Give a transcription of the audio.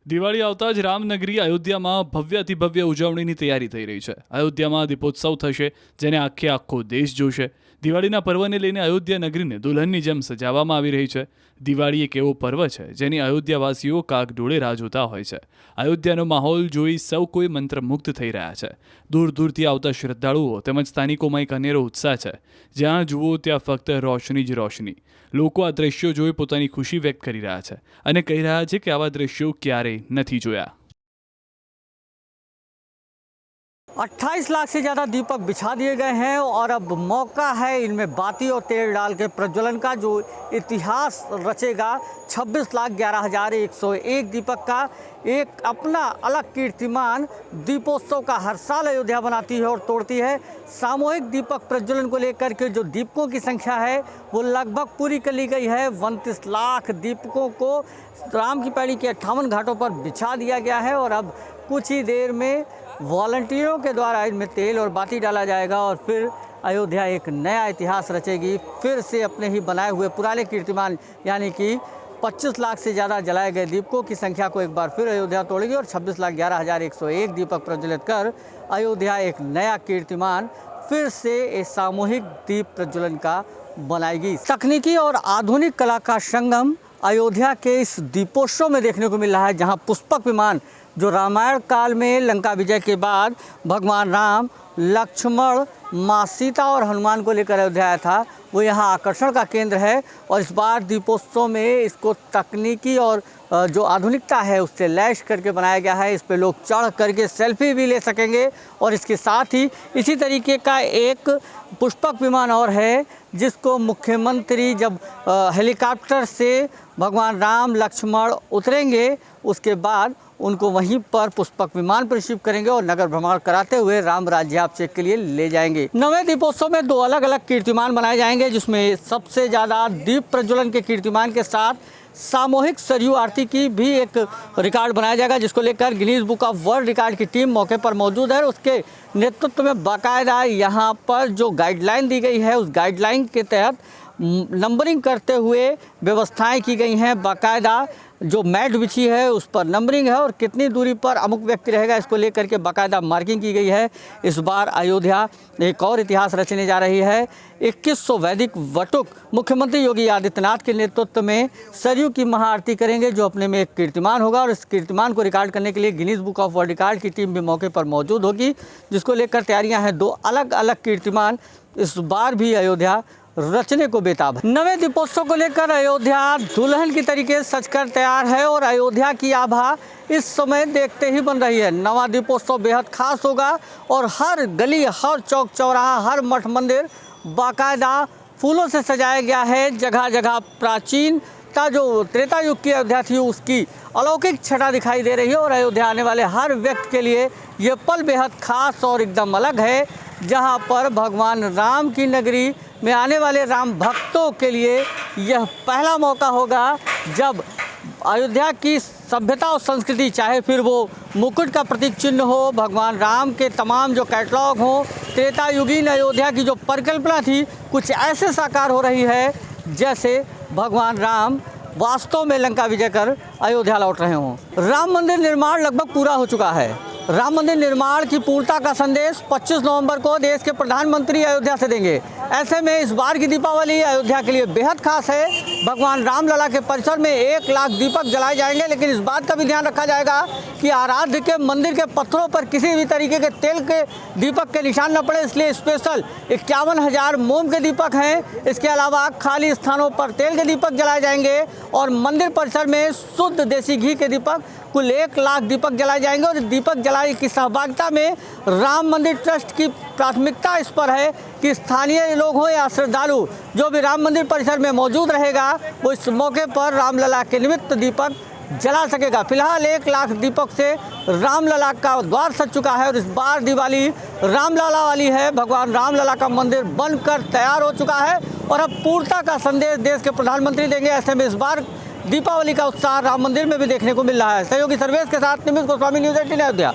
દિવાળી આવતા જ રામનગરી અયોધ્યામાં ભવ્યાતિભવ્ય ઉજવણીની તૈયારી થઈ રહી છે। અયોધ્યામાં દીપોત્સવ થશે, જેને આખો દેશ જોશે। દિવાળીના પર્વને લઈને અયોધ્યા નગરીને દુલ્હનની જેમ સજાવવામાં આવી રહી છે। દિવાળી એક એવો પર્વ છે જેની અયોધ્યાવાસીઓ કાગડોળે રાહ જોતા હોય છે। અયોધ્યાનો માહોલ જોઈ સૌ કોઈ મંત્રમુગ્ધ થઈ રહ્યા છે। દૂર દૂરથી આવતા શ્રદ્ધાળુઓ તેમજ સ્થાનિકોમાં એક અનેરો ઉત્સાહ છે। જ્યાં જુઓ ત્યાં ફક્ત રોશની જ રોશની। લોકો આ દ્રશ્યો જોઈ પોતાની ખુશી વ્યક્ત કરી રહ્યા છે અને કહી રહ્યા છે કે આવા દ્રશ્યો ક્યારેય નથી જોયા। 28 लाख से ज़्यादा दीपक बिछा दिए गए हैं और अब मौका है इनमें बाती और तेल डाल के प्रज्वलन का, जो इतिहास रचेगा। 26,11,101 दीपक का एक अपना अलग कीर्तिमान दीपोत्सव का हर साल अयोध्या बनाती है और तोड़ती है। सामूहिक दीपक प्रज्वलन को लेकर के जो दीपकों की संख्या है वो लगभग पूरी कर ली गई है। 29 लाख दीपकों को राम की पैड़ी के 58 घाटों पर बिछा दिया गया है और अब कुछ ही देर में वॉलंटियरों के द्वारा इनमें तेल और बाती डाला जाएगा और फिर अयोध्या एक नया इतिहास रचेगी। फिर से अपने ही बनाए हुए पुराने कीर्तिमान यानी कि 25 लाख से ज़्यादा जलाए गए दीपकों की संख्या को एक बार फिर अयोध्या तोड़ेगी और 26,11,101 दीपक प्रज्वलित कर अयोध्या एक नया कीर्तिमान फिर से एक सामूहिक दीप प्रज्वलन का बनाएगी। तकनीकी और आधुनिक कला का संगम अयोध्या के इस दीपोत्सव में देखने को मिल रहा है, जहाँ पुष्पक विमान जो रामायण काल में लंका विजय के बाद भगवान राम, लक्ष्मण, माँ सीता और हनुमान को लेकर अयोध्या आया था, वो यहाँ आकर्षण का केंद्र है। और इस बार दीपोत्सव में इसको तकनीकी और जो आधुनिकता है उससे लैस करके बनाया गया है। इस पे लोग चढ़ करके सेल्फी भी ले सकेंगे और इसके साथ ही इसी तरीके का एक पुष्पक विमान और है, जिसको मुख्यमंत्री जब हेलीकॉप्टर से भगवान राम, लक्ष्मण उतरेंगे उसके बाद उनको वहीं पर पुष्पक विमान पर रिसीव करेंगे और नगर भ्रमण कराते हुए राम राज्याभिषेक के लिए ले जाएंगे। नवे दीपोत्सव में 2 अलग अलग कीर्तिमान बनाए जाएंगे, जिसमें सबसे ज़्यादा दीप प्रज्वलन के कीर्तिमान के साथ सामूहिक सरयू आरती की भी एक रिकॉर्ड बनाया जाएगा, जिसको लेकर Guinness book of world record की टीम मौके पर मौजूद है। उसके नेतृत्व में बाकायदा यहाँ पर जो गाइडलाइन दी गई है उस गाइडलाइन के तहत नंबरिंग करते हुए व्यवस्थाएं की गई हैं। बाकायदा जो मैट बिछी है उस पर नंबरिंग है और कितनी दूरी पर अमुक व्यक्ति रहेगा इसको लेकर के बाकायदा मार्किंग की गई है। इस बार अयोध्या एक और इतिहास रचने जा रही है। 2100 वैदिक वटुक मुख्यमंत्री योगी आदित्यनाथ के नेतृत्व में सरयू की महाआरती करेंगे, जो अपने में एक कीर्तिमान होगा। और इस कीर्तिमान को रिकॉर्ड करने के लिए Guinness book of world record की टीम भी मौके पर मौजूद होगी, जिसको लेकर तैयारियाँ हैं। 2 अलग अलग कीर्तिमान इस बार भी अयोध्या रचने को बेताब है। नवे दीपोत्सव को लेकर अयोध्या दुल्हन की तरीके सजकर तैयार है और अयोध्या की आभा इस समय देखते ही बन रही है। नवा दीपोत्सव बेहद खास होगा और हर गली, हर चौक चौराहा, हर मठ मंदिर बाकायदा फूलों से सजाया गया है। जगह जगह प्राचीनता जो त्रेता युग की अयोध्या थी उसकी अलौकिक छटा दिखाई दे रही है और अयोध्या आने वाले हर व्यक्ति के लिए ये पल बेहद खास और एकदम अलग है, जहाँ पर भगवान राम की नगरी में आने वाले राम भक्तों के लिए यह पहला मौका होगा जब अयोध्या की सभ्यता और संस्कृति, चाहे फिर वो मुकुट का प्रतीक चिन्ह हो, भगवान राम के तमाम जो कैटलॉग हों, त्रेता युगीन अयोध्या की जो परिकल्पना थी कुछ ऐसे साकार हो रही है जैसे भगवान राम वास्तव में लंका विजय कर अयोध्या लौट रहे हों। राम मंदिर निर्माण लगभग पूरा हो चुका है। राम मंदिर निर्माण की पूर्णता का संदेश 25 नवंबर को देश के प्रधानमंत्री अयोध्या से देंगे। ऐसे में इस बार की दीपावली अयोध्या के लिए बेहद खास है। भगवान रामलला के परिसर में 1 लाख दीपक जलाए जाएंगे, लेकिन इस बात का भी ध्यान रखा जाएगा कि आराध्य के मंदिर के पत्थरों पर किसी भी तरीके के तेल के दीपक के निशान न पड़े, इसलिए स्पेशल 51,000 मोम के दीपक हैं। इसके अलावा खाली स्थानों पर तेल के दीपक जलाए जाएंगे और मंदिर परिसर में शुद्ध देसी घी के दीपक कुल 1 लाख दीपक जलाए जाएंगे। और दीपक जलाने की सहभागिता में राम मंदिर ट्रस्ट की प्राथमिकता इस पर है कि स्थानीय लोग हों या श्रद्धालु, जो भी राम मंदिर परिसर में मौजूद रहेगा वो इस मौके पर रामलला के निमित्त दीपक जला सकेगा। फिलहाल 1 लाख दीपक से रामलला का द्वार सज चुका है और इस बार दिवाली रामलला वाली है। भगवान रामलला का मंदिर बनकर तैयार हो चुका है और अब पूर्णता का संदेश देश के प्रधानमंत्री देंगे। ऐसे में इस बार दीपावली का उत्साह राम मंदिर में भी देखने को मिल रहा है। सहयोगी सर्वेश के साथ निमित गोस्वामी, न्यूज़ 18 अयोध्या।